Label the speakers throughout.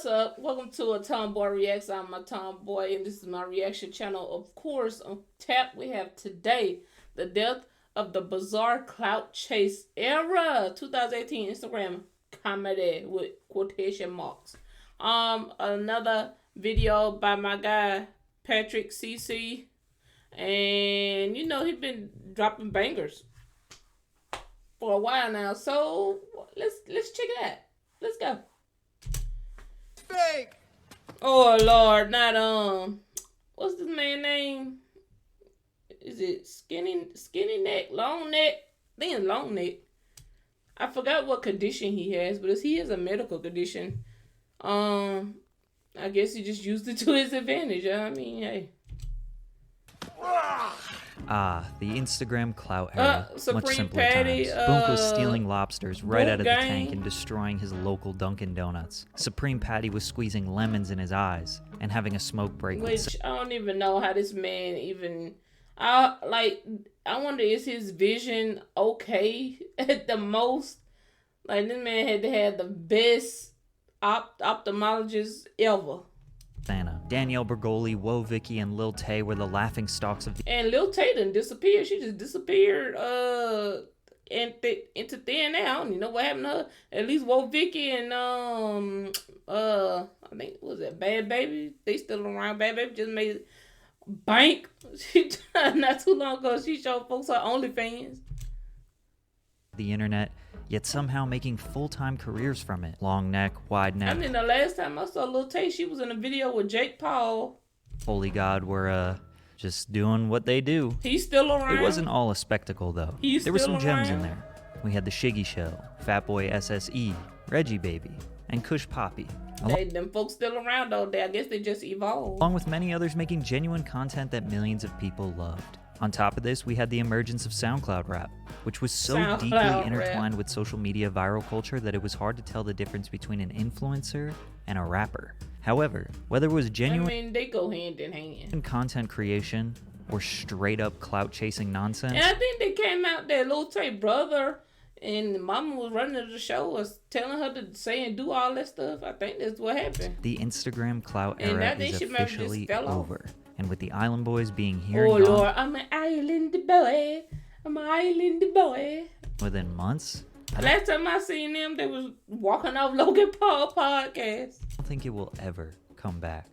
Speaker 1: What's up? Welcome to a Tomboy Reacts. I'm a Tomboy, and this is my reaction channel. Of course, on tap we have today the death of the bizarre clout chase era, 2018 Instagram comedy with quotation marks. Another video by my guy Patrick CC, and you know he's been dropping bangers for a while now. So let's check it out. Let's go.
Speaker 2: Fake.
Speaker 1: Oh Lord, not what's this man's name? Is it skinny neck, long neck? I think it's long neck. I forgot what condition he has, but he has a medical condition. I guess he just used it to his advantage. I mean, hey.
Speaker 3: The Instagram clout era. Much
Speaker 1: Supreme
Speaker 3: simpler
Speaker 1: Patty,
Speaker 3: times. Boonk was stealing lobsters right out of the
Speaker 1: Gang.
Speaker 3: tank and destroying his local Dunkin' Donuts. Supreme Patty was squeezing lemons in his eyes and having a smoke break.
Speaker 1: Which I don't even know how this man even. I wonder, is his vision okay at the most? Like, this man had to have the best ophthalmologist ever.
Speaker 3: Santa. Danielle Bergoli, Woah Vicky, and Lil Tay were the laughing stocks of the
Speaker 1: And Lil Tay done disappeared. She just disappeared into thin air. I don't even know what happened to her. At least Woah Vicky and I think what was that Bad Baby? They still around. Bad Baby just made bank. She not too long ago she showed folks her OnlyFans.
Speaker 3: the internet, yet somehow making full-time careers from it. Long neck, wide neck.
Speaker 1: I mean, the last time I saw Lil Tay, she was in a video with Jake Paul.
Speaker 3: Holy God, were just doing what they do.
Speaker 1: He's still around.
Speaker 3: It wasn't all a spectacle though.
Speaker 1: He's
Speaker 3: there were some
Speaker 1: still
Speaker 3: gems in
Speaker 1: around.
Speaker 3: there. We had the Shiggy Show, Fatboy SSE, Reggie Baby, and Kush Poppy.
Speaker 1: Them folks still around though. I guess they just evolved.
Speaker 3: Along with many others making genuine content that millions of people loved. On top of this, we had the emergence of SoundCloud rap, which was so
Speaker 1: SoundCloud
Speaker 3: deeply
Speaker 1: rap.
Speaker 3: intertwined with social media viral culture that it was hard to tell the difference between an influencer and a rapper. However, whether it was
Speaker 1: I
Speaker 3: genuine
Speaker 1: mean, they go hand in hand.
Speaker 3: content creation or straight up clout chasing nonsense,
Speaker 1: And I think they came out that Lil Tay brother and the mama was running the show, was telling her to say and do all that stuff. I think that's what happened.
Speaker 3: the Instagram clout
Speaker 1: And
Speaker 3: era
Speaker 1: I think
Speaker 3: is
Speaker 1: she might have just
Speaker 3: officially
Speaker 1: fell off.
Speaker 3: over. And with the Island Boys being here
Speaker 1: Oh
Speaker 3: and gone
Speaker 1: Lord, I'm an island boy. I'm an island boy.
Speaker 3: within months,
Speaker 1: Last time I seen them, they was walking off Logan Paul podcast.
Speaker 3: I don't think it will ever come back.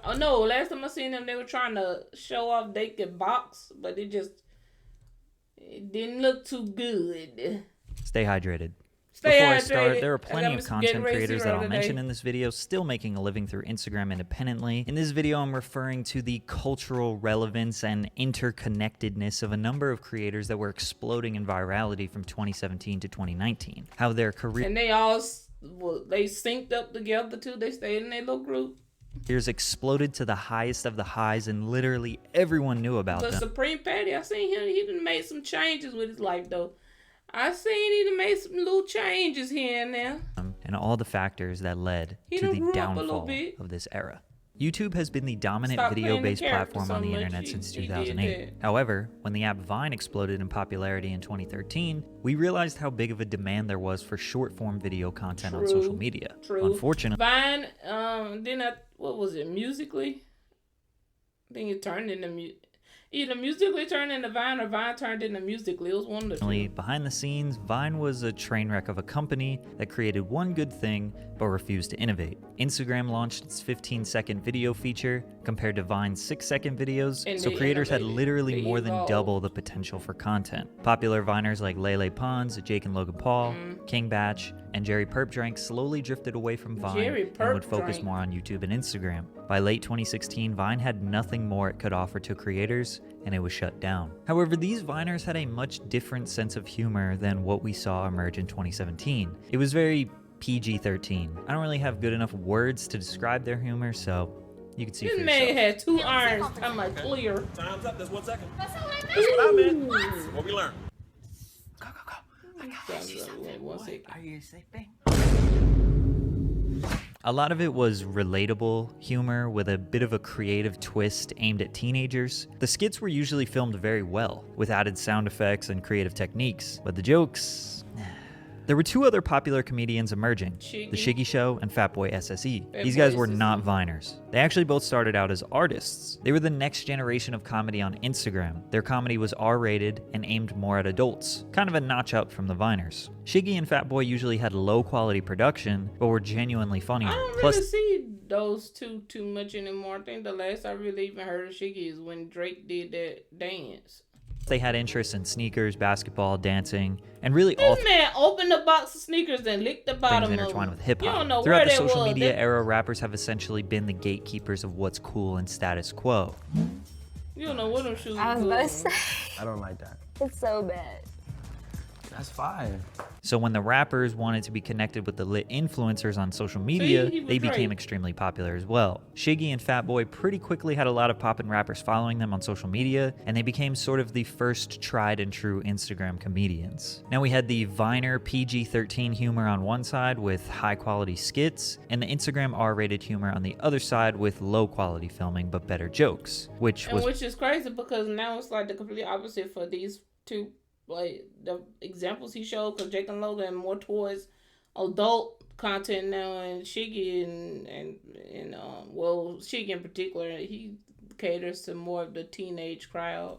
Speaker 1: Oh no, last time I seen them, they were trying to show off they could box, but it didn't look too good.
Speaker 3: Stay hydrated.
Speaker 1: Stay
Speaker 3: Before I
Speaker 1: hydrated.
Speaker 3: start, there are
Speaker 1: I
Speaker 3: plenty
Speaker 1: got
Speaker 3: of
Speaker 1: me some
Speaker 3: content
Speaker 1: Gatorade
Speaker 3: creators that
Speaker 1: Zero
Speaker 3: I'll
Speaker 1: today.
Speaker 3: mention in this video still making a living through Instagram independently. In this video, I'm referring to the cultural relevance and interconnectedness of a number of creators that were exploding in virality from 2017 to 2019. How their careers
Speaker 1: And they all they synced up together too. They stayed in their little group.
Speaker 3: exploded to the highest of the highs, and literally everyone knew about
Speaker 1: But
Speaker 3: them.
Speaker 1: Supreme Patty, I seen him. He done made some changes with his life though. I seen he done made some little changes here and there.
Speaker 3: And all the factors that led
Speaker 1: He
Speaker 3: to
Speaker 1: done
Speaker 3: the
Speaker 1: grew up a little
Speaker 3: downfall
Speaker 1: bit.
Speaker 3: of this era. YouTube has been the dominant
Speaker 1: Stop playing the
Speaker 3: video-based
Speaker 1: character
Speaker 3: platform
Speaker 1: so
Speaker 3: on the
Speaker 1: much.
Speaker 3: internet
Speaker 1: He-
Speaker 3: since
Speaker 1: he did
Speaker 3: 2008.
Speaker 1: that.
Speaker 3: However, when the app Vine exploded in popularity in 2013, we realized how big of a demand there was for short-form video content on social media.
Speaker 1: True.
Speaker 3: Unfortunately,
Speaker 1: Vine, what was it, Musically? I think it turned into either Musically turned into Vine or Vine turned into Musically. It was one of the two.
Speaker 3: behind the scenes, Vine was a train wreck of a company that created one good thing but refused to innovate. Instagram launched its 15-second video feature compared to Vine's 6-second videos,
Speaker 1: And
Speaker 3: so
Speaker 1: they
Speaker 3: creators had
Speaker 1: innovated.
Speaker 3: literally
Speaker 1: They
Speaker 3: more than
Speaker 1: evolved.
Speaker 3: double the potential for content. Popular Viners like Lele Pons, Jake and Logan Paul, King Batch, and Jerry Perpdrank slowly drifted away from Vine
Speaker 1: Jerry
Speaker 3: and would focus
Speaker 1: Perpdrank.
Speaker 3: more on YouTube and Instagram. By late 2016, Vine had nothing more it could offer to creators, and it was shut down. However, these Viners had a much different sense of humor than what we saw emerge in 2017. It was very PG-13. I don't really have good enough words to describe their humor, so you can see for
Speaker 1: This man
Speaker 3: yourself.
Speaker 1: had two irons. I'm like, clear.
Speaker 2: Time's up. There's 1 second.
Speaker 4: That's all I
Speaker 2: That's what I meant.
Speaker 1: Ooh.
Speaker 2: What we learned.
Speaker 4: Go, go, go. I got
Speaker 1: Sounds
Speaker 4: this.
Speaker 1: like 1 second.
Speaker 4: Are you sleeping?
Speaker 3: A lot of it was relatable humor with a bit of a creative twist aimed at teenagers. The skits were usually filmed very well, with added sound effects and creative techniques, but the jokes... There were two other popular comedians emerging,
Speaker 1: Shiggy.
Speaker 3: The Shiggy Show and Fatboy SSE. These guys were not Viners. They actually both started out as artists. They were the next generation of comedy on Instagram. Their comedy was R-rated and aimed more at adults, kind of a notch up from the Viners. Shiggy and Fatboy usually had low quality production, but were genuinely funny.
Speaker 1: I don't really see those two too much anymore. I think the last I really even heard of Shiggy is when Drake did that dance.
Speaker 3: They had interests in sneakers, basketball, dancing, and really all
Speaker 1: This man opened a box of sneakers and licked the bottom
Speaker 3: things
Speaker 1: of
Speaker 3: intertwined
Speaker 1: them.
Speaker 3: with hip
Speaker 1: You don't
Speaker 3: hop.
Speaker 1: know
Speaker 3: Throughout
Speaker 1: where
Speaker 3: the
Speaker 1: they
Speaker 3: social
Speaker 1: was.
Speaker 3: media era, rappers have essentially been the gatekeepers of what's cool and status quo.
Speaker 1: You don't know what them shoes
Speaker 5: I was
Speaker 1: was.
Speaker 5: about to say,
Speaker 6: I don't like that.
Speaker 5: it's so bad.
Speaker 6: That's fine.
Speaker 3: So when the rappers wanted to be connected with the lit influencers on social media,
Speaker 1: he was
Speaker 3: they became
Speaker 1: right.
Speaker 3: extremely popular as well. Shiggy and Fatboy pretty quickly had a lot of poppin' rappers following them on social media, and they became sort of the first tried and true Instagram comedians. Now we had the Viner PG-13 humor on one side with high quality skits, and the Instagram R-rated humor on the other side with low quality filming but better jokes, which
Speaker 1: is crazy because now it's like the complete opposite for these two. Like the examples he showed, because Jake and Logan more towards adult content now, and Shiggy and well, Shiggy in particular, he caters to more of the teenage crowd.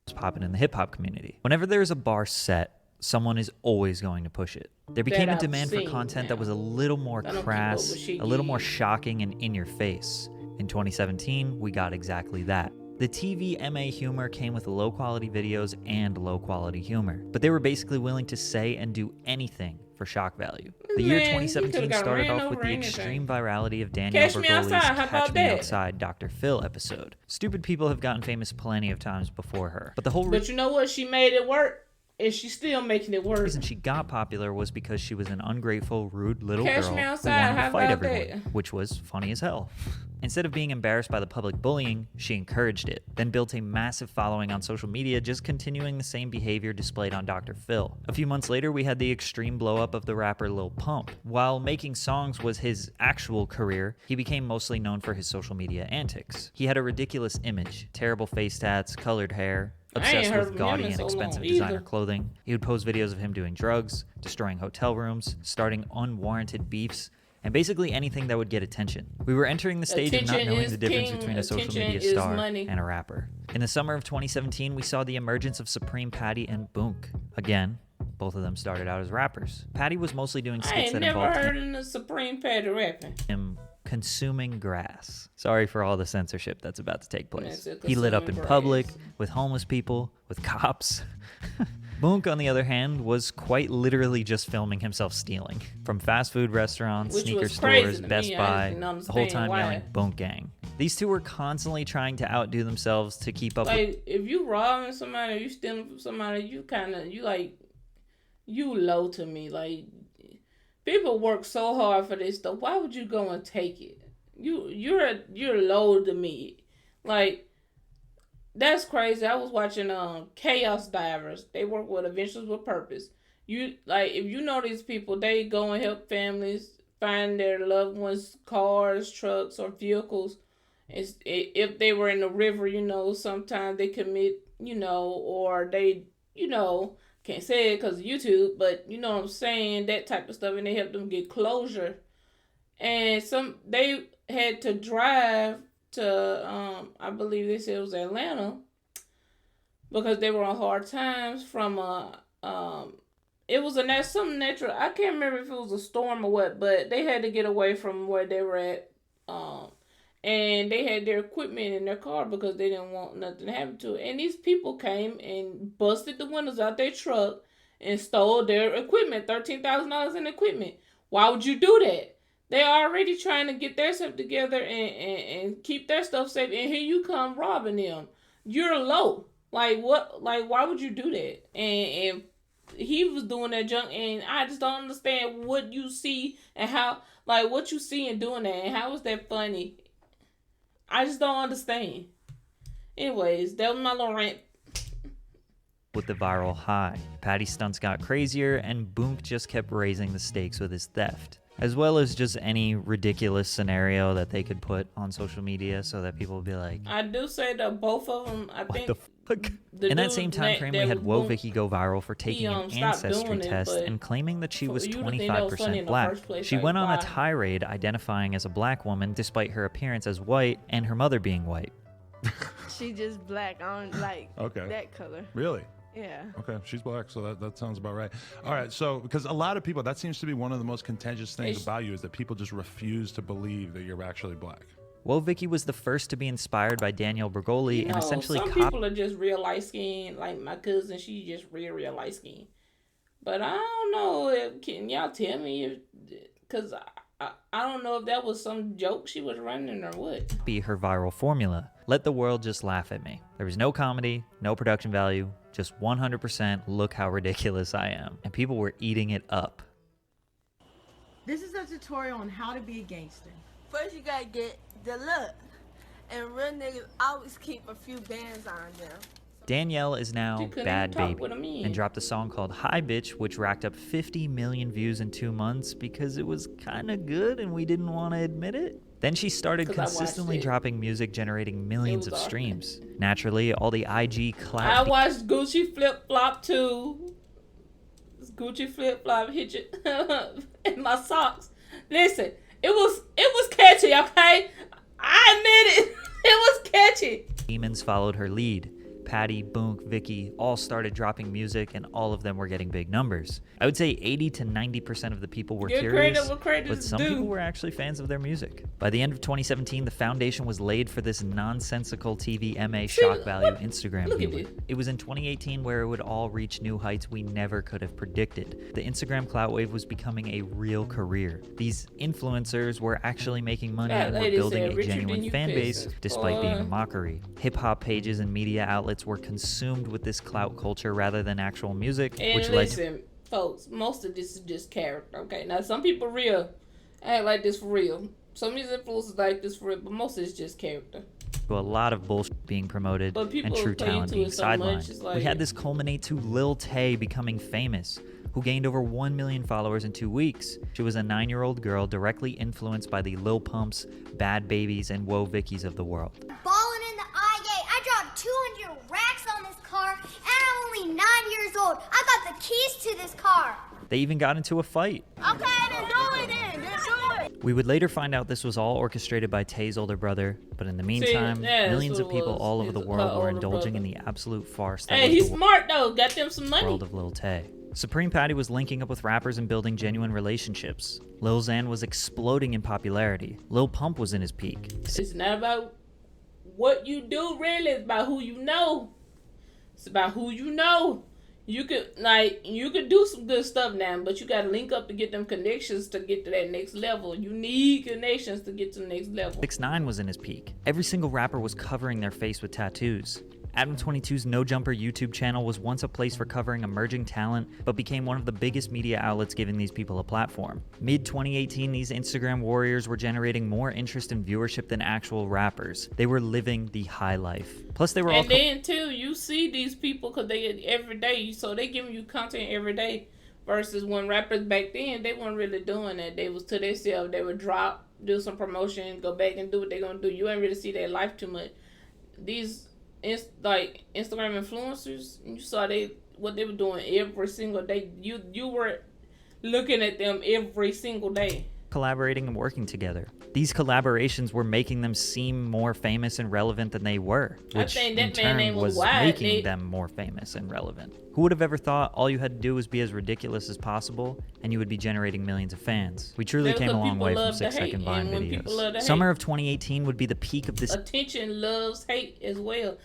Speaker 3: was popping in the hip hop community. Whenever there's a bar set, someone is always going to push it. There became a
Speaker 1: I've
Speaker 3: demand for
Speaker 1: seen
Speaker 3: content
Speaker 1: now.
Speaker 3: that was a little more
Speaker 1: I don't keep
Speaker 3: crass,
Speaker 1: up with
Speaker 3: a little more
Speaker 1: Shiggy.
Speaker 3: shocking and in your face. In 2017, we got exactly that. The TV MA humor came with low quality videos and low quality humor, but they were basically willing to say and do anything for shock value. The year
Speaker 1: Man, he
Speaker 3: 2017
Speaker 1: could've got
Speaker 3: started
Speaker 1: ran
Speaker 3: off with
Speaker 1: over
Speaker 3: the
Speaker 1: anything.
Speaker 3: extreme virality of Danielle
Speaker 1: Catch Me
Speaker 3: Bergoli's
Speaker 1: Outside, how
Speaker 3: Catch
Speaker 1: about
Speaker 3: Me
Speaker 1: that?
Speaker 3: Outside Dr. Phil episode. Stupid people have gotten famous plenty of times before her, but the whole
Speaker 1: But you know what? She made it work, and she's still making it work.
Speaker 3: reason she got popular was because she was an ungrateful, rude little
Speaker 1: Catch
Speaker 3: girl
Speaker 1: Me
Speaker 3: who
Speaker 1: Outside,
Speaker 3: wanted
Speaker 1: how
Speaker 3: to fight
Speaker 1: about
Speaker 3: everyone, which was funny as hell. Instead of being embarrassed by the public bullying, she encouraged it, then built a massive following on social media, just continuing the same behavior displayed on Dr. Phil. A few months later, we had the extreme blow-up of the rapper Lil Pump. While making songs was his actual career, he became mostly known for his social media antics. He had a ridiculous image, terrible face tats, colored hair, obsessed
Speaker 1: heard
Speaker 3: with
Speaker 1: from
Speaker 3: gaudy
Speaker 1: him in
Speaker 3: and
Speaker 1: so long
Speaker 3: expensive
Speaker 1: either.
Speaker 3: designer clothing. He would post videos of him doing drugs, destroying hotel rooms, starting unwarranted beefs, and basically anything that would get attention. We were entering the stage of not
Speaker 1: Attention
Speaker 3: knowing
Speaker 1: is
Speaker 3: the difference
Speaker 1: king.
Speaker 3: between a social
Speaker 1: Attention
Speaker 3: media
Speaker 1: is
Speaker 3: star
Speaker 1: money.
Speaker 3: and a rapper. In the summer of 2017, we saw the emergence of Supreme Patty and Boonk. Again, both of them started out as rappers. Patty was mostly doing
Speaker 1: I
Speaker 3: skits
Speaker 1: ain't
Speaker 3: that
Speaker 1: never
Speaker 3: involved
Speaker 1: heard of the Supreme Patty rapping.
Speaker 3: him consuming grass. Sorry for all the censorship that's about to take place.
Speaker 1: That's it,
Speaker 3: He lit up in
Speaker 1: consuming
Speaker 3: public,
Speaker 1: grass.
Speaker 3: with homeless people, with cops. Boonk, on the other hand, was quite literally just filming himself stealing. From fast food restaurants,
Speaker 1: Which
Speaker 3: sneaker
Speaker 1: was crazy
Speaker 3: stores,
Speaker 1: to
Speaker 3: Best
Speaker 1: me. I
Speaker 3: Buy,
Speaker 1: didn't
Speaker 3: the whole
Speaker 1: understand
Speaker 3: time
Speaker 1: why.
Speaker 3: yelling Boonk Gang. These two were constantly trying to outdo themselves to keep up with
Speaker 1: Like, if you robbing somebody or you stealing from somebody, you low to me. Like, people work so hard for this stuff. Why would you go and take it? You're low to me. Like, that's crazy. I was watching Chaos Divers. They work with Adventures with Purpose. If you know these people, they go and help families find their loved ones' cars, trucks, or vehicles. If they were in the river, sometimes they commit, or they, can't say it because of YouTube, but you know what I'm saying, that type of stuff, and they help them get closure. And they had to drive to, I believe they said it was Atlanta, because they were on hard times from it was some natural, I can't remember if it was a storm or what, but they had to get away from where they were at, and they had their equipment in their car because they didn't want nothing to happen to it. And these people came and busted the windows out their truck and stole their equipment, $13,000 in equipment. Why would you do that? They're already trying to get their stuff together and keep their stuff safe, and here you come robbing them. You're low. Like, what? Like, why would you do that? And he was doing that junk, and I just don't understand what you see and how, like, what you see in doing that, and how is that funny? I just don't understand. Anyways, that was my little rant.
Speaker 3: with the viral high. Patty's stunts got crazier, and Boonk just kept raising the stakes with his theft. as well as just any ridiculous scenario that they could put on social media so that people would be like,
Speaker 1: I do say that both of them, I
Speaker 3: what
Speaker 1: think
Speaker 3: the fuck?
Speaker 1: the
Speaker 3: In that
Speaker 1: dude
Speaker 3: same time frame, we
Speaker 1: that
Speaker 3: had
Speaker 1: was
Speaker 3: Woe
Speaker 1: boom-
Speaker 3: Vicky go viral for taking an
Speaker 1: stopped
Speaker 3: ancestry
Speaker 1: doing it,
Speaker 3: test
Speaker 1: but
Speaker 3: and claiming that she
Speaker 1: for
Speaker 3: was
Speaker 1: you to think that was funny
Speaker 3: 25%
Speaker 1: in the
Speaker 3: black.
Speaker 1: first place,
Speaker 3: She
Speaker 1: like,
Speaker 3: went on a
Speaker 1: why?
Speaker 3: tirade identifying as a black woman despite her appearance as white and her mother being white.
Speaker 5: She just black. I don't like
Speaker 2: Okay.
Speaker 5: that color.
Speaker 2: Really?
Speaker 5: Yeah.
Speaker 2: Okay, she's black, so that sounds about right. All right, so because a lot of people, that seems to be one of the most contentious things about you is that people just refuse to believe that you're actually black.
Speaker 3: Woe Vicky was the first to be inspired by Danielle Bergoli and
Speaker 1: No,
Speaker 3: essentially
Speaker 1: some
Speaker 3: copied
Speaker 1: people are just real light skinned. Like my cousin, she just real light skinned. But I don't know if can y'all tell me if because I don't know if that was some joke she was running or what.
Speaker 3: her viral formula. Let the world just laugh at me. There was no comedy, no production value, just 100% look how ridiculous I am. And people were eating it up.
Speaker 7: This is a tutorial on how to be a gangster.
Speaker 8: First, you gotta get the look. And real niggas always keep a few bands on them.
Speaker 3: Danielle is now
Speaker 1: She couldn't
Speaker 3: Bad
Speaker 1: even talk
Speaker 3: Baby
Speaker 1: with a man.
Speaker 3: and dropped a song called Hi Bitch, which racked up 50 million views in 2 months because it was kind of good and we didn't want to admit it. Then she started
Speaker 1: 'Cause I watched
Speaker 3: consistently
Speaker 1: it.
Speaker 3: dropping music generating millions of
Speaker 1: was awesome.
Speaker 3: streams. Naturally, all the IG
Speaker 1: I
Speaker 3: Clout
Speaker 1: watched Gucci Flip Flop too. This Gucci Flip Flop hit you in my socks. Listen, it was catchy, okay? I admit it. It was catchy.
Speaker 3: demons followed her lead. Patty, Boonk, Vicky all started dropping music and all of them were getting big numbers. I would say 80 to 90% of the people were
Speaker 1: Give
Speaker 3: curious,
Speaker 1: credit where credit
Speaker 3: but
Speaker 1: is
Speaker 3: some
Speaker 1: due.
Speaker 3: people were actually fans of their music. By the end of 2017, the foundation was laid for this nonsensical TVMA shock value Instagram
Speaker 1: look at
Speaker 3: humor.
Speaker 1: this.
Speaker 3: It was in 2018 where it would all reach new heights we never could have predicted. The Instagram clout wave was becoming a real career. These influencers were actually making money
Speaker 1: That
Speaker 3: and were
Speaker 1: lady
Speaker 3: building
Speaker 1: said,
Speaker 3: a
Speaker 1: "Richard,
Speaker 3: genuine
Speaker 1: then you
Speaker 3: fan base
Speaker 1: pissing."
Speaker 3: despite being a
Speaker 1: Boy.
Speaker 3: mockery. Hip-hop pages and media outlets were consumed with this clout culture rather than actual music,
Speaker 1: And
Speaker 3: which led to
Speaker 1: listen, folks, most of this is just character, okay? Now, some people real act like this for real. Some of these influencers like this for real, but most of it's just character.
Speaker 3: a lot of bullshit being promoted
Speaker 1: But people
Speaker 3: and true
Speaker 1: play
Speaker 3: talent
Speaker 1: into
Speaker 3: being
Speaker 1: it so much,
Speaker 3: sidelined.
Speaker 1: it's like-
Speaker 3: We had this culminate to Lil Tay becoming famous, who gained over 1 million followers in 2 weeks. She was a 9-year-old girl directly influenced by the Lil Pumps, Bad Babies, and Woe Vickies of the world.
Speaker 9: Balling in the IA. I dropped 200 racks on this car, and I'm only 9 years old. I got the keys to this car.
Speaker 3: They even got into a fight.
Speaker 8: Okay, then do it then. Then do it.
Speaker 3: We would later find out this was all orchestrated by Tay's older brother, but in the meantime,
Speaker 1: yeah, that's
Speaker 3: millions
Speaker 1: what
Speaker 3: of
Speaker 1: it
Speaker 3: people
Speaker 1: was.
Speaker 3: all over
Speaker 1: He's
Speaker 3: the
Speaker 1: her
Speaker 3: world were
Speaker 1: older
Speaker 3: indulging in
Speaker 1: brother.
Speaker 3: the absolute farce that
Speaker 1: Hey,
Speaker 3: was
Speaker 1: he's
Speaker 3: the
Speaker 1: smart though. Got them some money.
Speaker 3: world of Lil Tay. Supreme Patty was linking up with rappers and building genuine relationships. Lil Xan was exploding in popularity. Lil Pump was in his peak.
Speaker 1: It's not about what you do, really. It's about who you know. It's about who you know. You could do some good stuff now, but you gotta link up to get them connections to get to that next level. You need connections to get to the next level.
Speaker 3: 6ix9ine was in his peak. Every single rapper was covering their face with tattoos. Adam 22's No Jumper YouTube channel was once a place for covering emerging talent, but became one of the biggest media outlets giving these people a platform. Mid-2018, these Instagram warriors were generating more interest and viewership than actual rappers. They were living the high life. Plus, they were all
Speaker 1: And then too, you see these people because they every day, so they giving you content every day. Versus when rappers back then, they weren't really doing that. They was to themselves. They would drop, do some promotion, go back and do what they gonna do. You ain't really see their life too much. These like Instagram influencers, you saw what they were doing every single day. You were looking at them every single day.
Speaker 3: collaborating and working together. These collaborations were making them seem more famous and relevant than they were, which
Speaker 1: think
Speaker 3: in
Speaker 1: that man name
Speaker 3: turn
Speaker 1: was
Speaker 3: was
Speaker 1: Wyatt.
Speaker 3: making them more famous and relevant. Who would have ever thought all you had to do was be as ridiculous as possible and you would be generating millions of fans? We truly
Speaker 1: That's
Speaker 3: came a
Speaker 1: what
Speaker 3: long
Speaker 1: people
Speaker 3: way from
Speaker 1: love to
Speaker 3: 6-second
Speaker 1: hate,
Speaker 3: Vine
Speaker 1: and when people love to
Speaker 3: videos. Summer
Speaker 1: hate-
Speaker 3: of 2018 would be the peak of this
Speaker 1: Attention loves hate as well.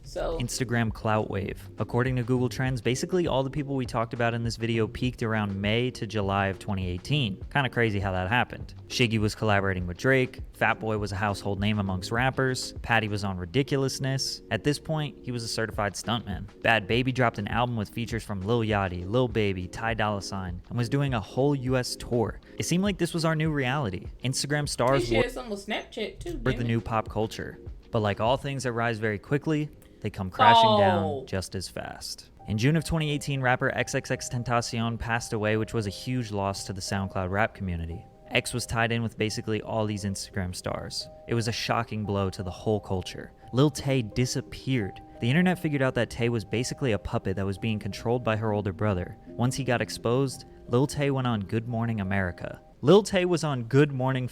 Speaker 1: So
Speaker 3: Instagram clout wave. According to Google Trends, basically all the people we talked about in this video peaked around May to July of 2018. Kind of crazy how that happened. Shiggy was collaborating with Drake, Fatboy was a household name amongst rappers, Patty was on Ridiculousness. At this point, he was a certified stuntman. Bad Baby dropped an album with features from Lil Yachty, Lil Baby, Ty Dolla $ign, and was doing a whole US tour. It seemed like this was our new reality. Instagram
Speaker 1: they
Speaker 3: stars were
Speaker 1: shared some with Snapchat too.
Speaker 3: the
Speaker 1: didn't
Speaker 3: new pop culture. But like all things that rise very quickly, they come crashing
Speaker 1: Oh.
Speaker 3: down just as fast. In June of 2018, rapper XXXTentacion passed away, which was a huge loss to the SoundCloud rap community. X was tied in with basically all these Instagram stars. It was a shocking blow to the whole culture. Lil Tay disappeared. The internet figured out that Tay was basically a puppet that was being controlled by her older brother. Once he got exposed, Lil Tay went on Good Morning America. Lil Tay was on Good Morning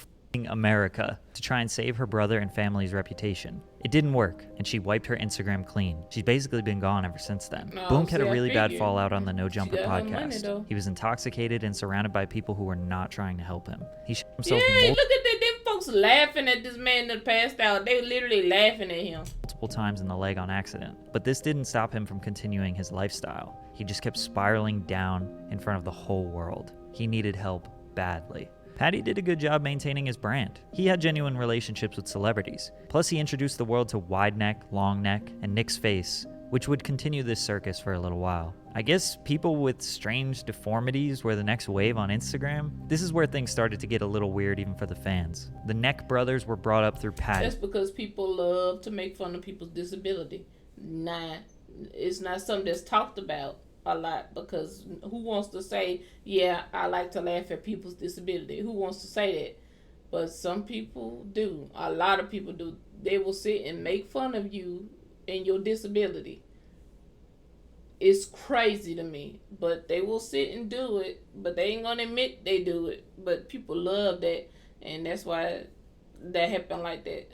Speaker 3: America to try and save her brother and family's reputation. It didn't work, and she wiped her Instagram clean. She's basically been gone ever since then. Boonk had a really bad fallout on the No Jumper podcast. He was intoxicated and surrounded by people who were not trying to help him. He shot himself
Speaker 1: look at them folks laughing at this man that passed out. They were literally laughing at him
Speaker 3: multiple times in the leg on accident. But this didn't stop him from continuing his lifestyle. He just kept spiraling down in front of the whole world. He needed help badly. Patty did a good job maintaining his brand. He had genuine relationships with celebrities. Plus, he introduced the world to wide neck, long neck, and Nick's face, which would continue this circus for a little while. I guess people with strange deformities were the next wave on Instagram. This is where things started to get a little weird even for the fans. The Neck brothers were brought up through Patty.
Speaker 1: That's because people love to make fun of people's disability. Nah, it's not something that's talked about a lot, because who wants to say, yeah, I like to laugh at people's disability? Who wants to say that? But some people do. A lot of people do. They will sit and make fun of you and your disability. It's crazy to me, but they will sit and do it, but they ain't gonna admit they do it. But people love that, and that's why that happened like that.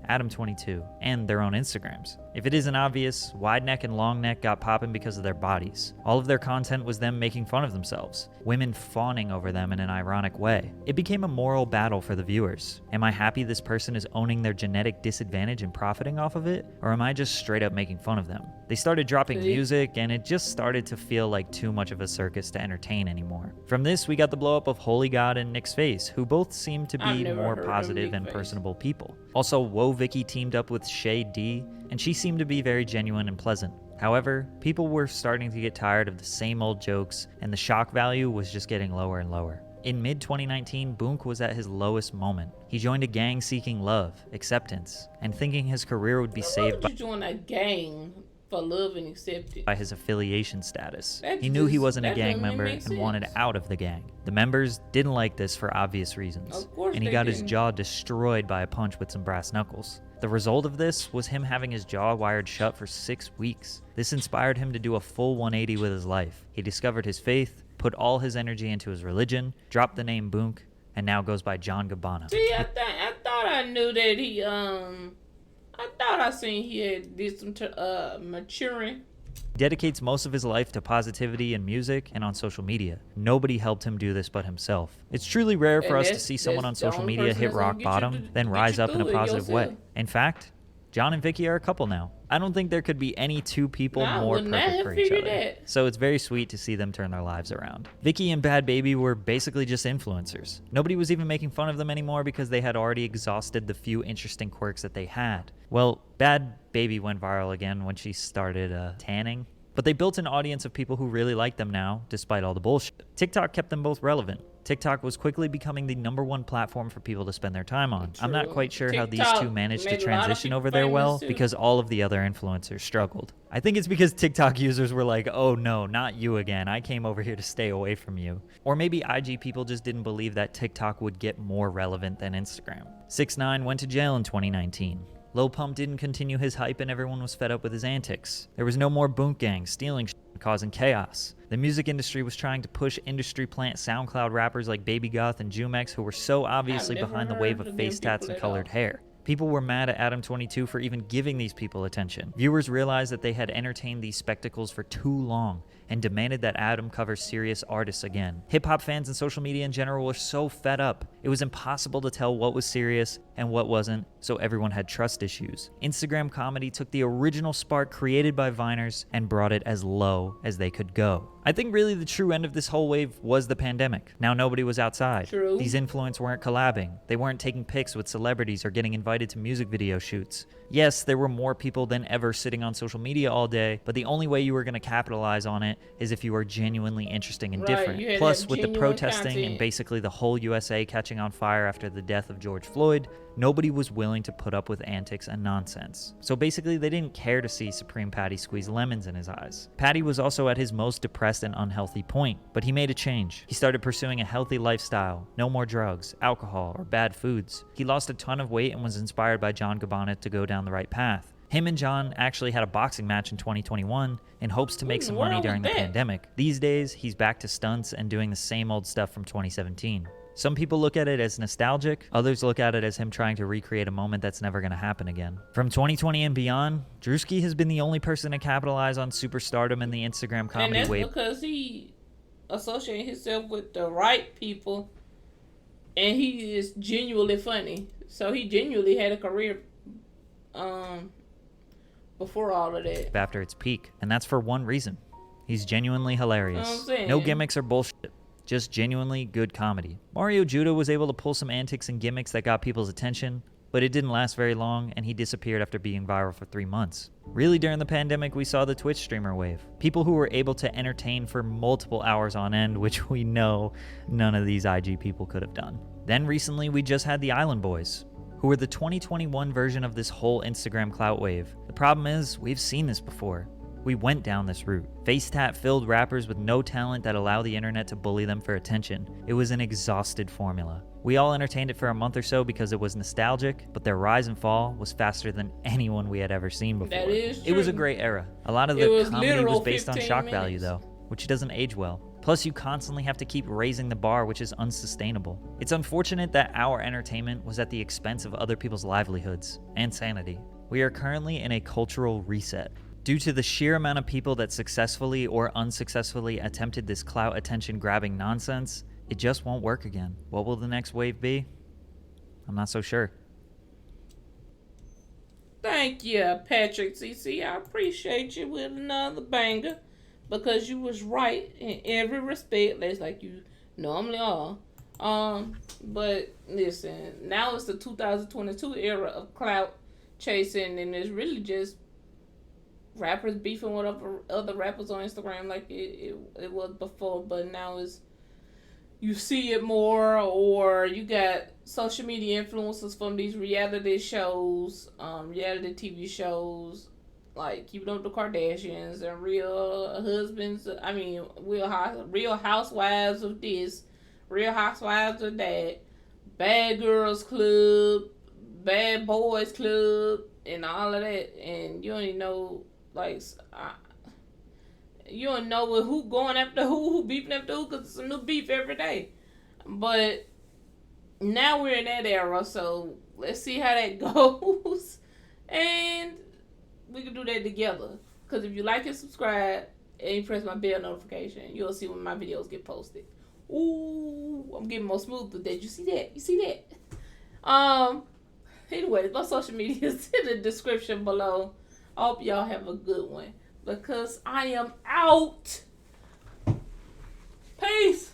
Speaker 3: Adam22, and their own Instagrams. If it isn't obvious, wide neck and long neck got popping because of their bodies. All of their content was them making fun of themselves, women fawning over them in an ironic way. It became a moral battle for the viewers. Am I happy this person is owning their genetic disadvantage and profiting off of it? Or am I just straight up making fun of them? They started dropping music, and it just started to feel like too much of a circus to entertain anymore. From this, we got the blow up of Holy God and Nick's Face, who both seemed to be more positive and personable people. Also, Woe Vicky teamed up with Shay D, and she seemed to be very genuine and pleasant. However, people were starting to get tired of the same old jokes, and the shock value was just getting lower and lower. In mid-2019, Boonk was at his lowest moment. He joined a gang seeking love, acceptance, and thinking his career would be saved by
Speaker 1: join a gang for love and acceptance
Speaker 3: by his affiliation status. He knew he wasn't a gang member and wanted out of the gang. The members didn't like this for obvious reasons, and he got his jaw destroyed by a punch with some brass knuckles. The result of this was him having his jaw wired shut for 6 weeks. This inspired him to do a full 180 with his life. He discovered his faith, put all his energy into his religion, dropped the name Boonk, and now goes by John Gabbana.
Speaker 1: See, I thought I knew that he, I thought I seen he had did some maturing.
Speaker 3: He dedicates most of his life to positivity in music and on social media. Nobody helped him do this but himself. It's truly rare for us to see someone on social media hit rock bottom, then rise up in a positive way. In fact, John and Vicky are a couple now. I don't think there could be any two people more perfect for each other. So it's very sweet to see them turn their lives around. Vicky and Bad Baby were basically just influencers. Nobody was even making fun of them anymore because they had already exhausted the few interesting quirks that they had. Well, Bad Baby went viral again when she started tanning. But they built an audience of people who really like them now, despite all the bullshit. TikTok kept them both relevant. TikTok was quickly becoming the #1 platform for people to spend their time on. I'm not quite sure how these two managed to transition over there well, because all of the other influencers struggled. I think it's because TikTok users were like, oh no, not you again. I came over here to stay away from you. Or maybe IG people just didn't believe that TikTok would get more relevant than Instagram. 6ix9ine went to jail in 2019. Lil Pump didn't continue his hype and everyone was fed up with his antics. There was no more Boonk gang stealing shit and causing chaos. The music industry was trying to push industry plant SoundCloud rappers like Baby Goth and Jumex, who were so obviously behind the wave of face tats and colored hair. People were mad at Adam22 for even giving these people attention. Viewers realized that they had entertained these spectacles for too long and demanded that Adam cover serious artists again. Hip-hop fans and social media in general were so fed up. It was impossible to tell what was serious and what wasn't, so everyone had trust issues. Instagram comedy took the original spark created by Viners and brought it as low as they could go. I think really the true end of this whole wave was the pandemic. Now nobody was outside.
Speaker 1: True.
Speaker 3: These influencers weren't collabing. They weren't taking pics with celebrities or getting invited to music video shoots. Yes, there were more people than ever sitting on social media all day, but the only way you were going to capitalize on it is if you are genuinely interesting and
Speaker 1: Right,
Speaker 3: different.
Speaker 1: you had
Speaker 3: Plus,
Speaker 1: that
Speaker 3: with the
Speaker 1: genuine
Speaker 3: protesting and
Speaker 1: content.
Speaker 3: basically the whole USA catching on fire after the death of George Floyd, nobody was willing to put up with antics and nonsense. So basically, they didn't care to see Supreme Patty squeeze lemons in his eyes. Patty was also at his most depressed and unhealthy point, but he made a change. He started pursuing a healthy lifestyle, no more drugs, alcohol, or bad foods. He lost a ton of weight and was inspired by John Gabbana to go down the right path. Him and John actually had a boxing match in 2021 in hopes to make some money during the pandemic. These days, he's back to stunts and doing the same old stuff from 2017. Some people look at it as nostalgic, others look at it as him trying to recreate a moment that's never going to happen again. From 2020 and beyond, Drewski has been the only person to capitalize on superstardom in the Instagram comedy
Speaker 1: and that's
Speaker 3: wave.
Speaker 1: because he associated himself with the right people, and he is genuinely funny. So he genuinely had a career before all of that.
Speaker 3: After its peak, and that's for one reason. He's genuinely hilarious.
Speaker 1: You know what I'm saying?
Speaker 3: No gimmicks or bullshit. Just genuinely good comedy. Mario Judah was able to pull some antics and gimmicks that got people's attention, but it didn't last very long, and he disappeared after being viral for 3 months. Really, during the pandemic, we saw the Twitch streamer wave. People who were able to entertain for multiple hours on end, which we know none of these IG people could have done. Then recently, we just had the Island Boys, who were the 2021 version of this whole Instagram clout wave. The problem is, we've seen this before. We went down this route. Face tat filled rappers with no talent that allow the internet to bully them for attention. It was an exhausted formula. We all entertained it for a month or so because it was nostalgic, but their rise and fall was faster than anyone we had ever seen before.
Speaker 1: That is true.
Speaker 3: It was a great era. A lot of
Speaker 1: It
Speaker 3: the
Speaker 1: was
Speaker 3: comedy was
Speaker 1: literal
Speaker 3: based on
Speaker 1: 15
Speaker 3: shock value
Speaker 1: minutes.
Speaker 3: though, which doesn't age well. Plus, you constantly have to keep raising the bar, which is unsustainable. It's unfortunate that our entertainment was at the expense of other people's livelihoods and sanity. We are currently in a cultural reset. Due to the sheer amount of people that successfully or unsuccessfully attempted this clout attention grabbing nonsense, it just won't work again. What will the next wave be? I'm not so sure.
Speaker 1: Thank you, Patrick CC. I appreciate you with another banger, because you was right in every respect, like you normally are. But listen, now it's the 2022 era of clout chasing, and it's really just rappers beefing with other rappers on Instagram like it was before. But now it's, you see it more, or you got social media influencers from these reality shows, reality TV shows, like Keeping Up with the Kardashians and Real Husbands. I mean, Real Housewives of this, Real Housewives of that, Bad Girls Club, Bad Boys Club, and all of that. And you don't even know, like, you don't know who going after who beefing after who, because it's a new beef every day. But now we're in that era, so let's see how that goes. And we can do that together. Because if you like and subscribe and you press my bell notification, you'll see when my videos get posted. Ooh, I'm getting more smooth with that. You see that? You see that? Anyways, my social media is in the description below. I hope y'all have a good one, because I am out. Peace.